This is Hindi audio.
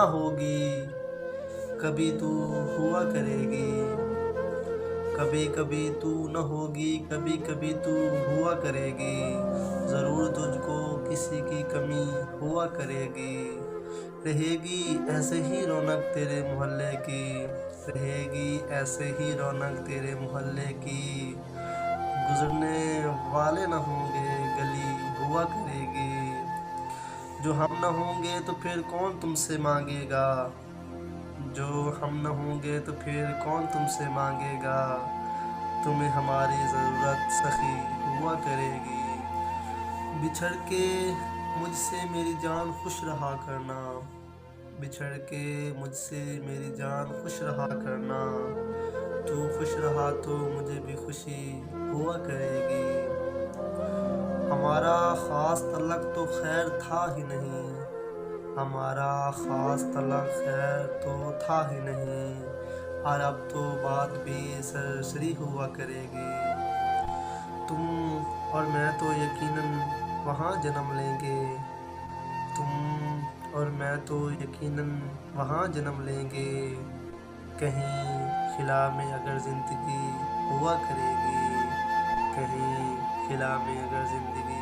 ना होगी कभी तू हुआ करेगी। कभी कभी तू न होगी कभी कभी तू हुआ करेगी। ज़रूर तुझको किसी की कमी हुआ करेगी। रहेगी ऐसे ही रौनक तेरे मोहल्ले की। रहेगी ऐसे ही रौनक तेरे मोहल्ले की। गुजरने वाले न होंगे गली हुआ करेगी। जो हम न होंगे तो फिर कौन तुमसे मांगेगा। जो हम न होंगे तो फिर कौन तुमसे मांगेगा। तुम्हें हमारी ज़रूरत सखी हुआ करेगी। बिछड़ के मुझसे मेरी जान खुश रहा करना। बिछड़ के मुझसे मेरी जान खुश रहा करना। तू खुश रहा तो मुझे भी खुशी हुआ करेगी। हमारा ख़ास तलक तो खैर था ही नहीं। हमारा ख़ास तलक खैर तो था ही नहीं। और अब तो बात भी सरसरी हुआ करेगी। तुम और मैं तो यकीनन वहाँ जन्म लेंगे। तुम और मैं तो यकीनन वहाँ जन्म लेंगे। कहीं खिला में अगर ज़िंदगी हुआ करेगी। कहीं खिला में अगर ज़िंदगी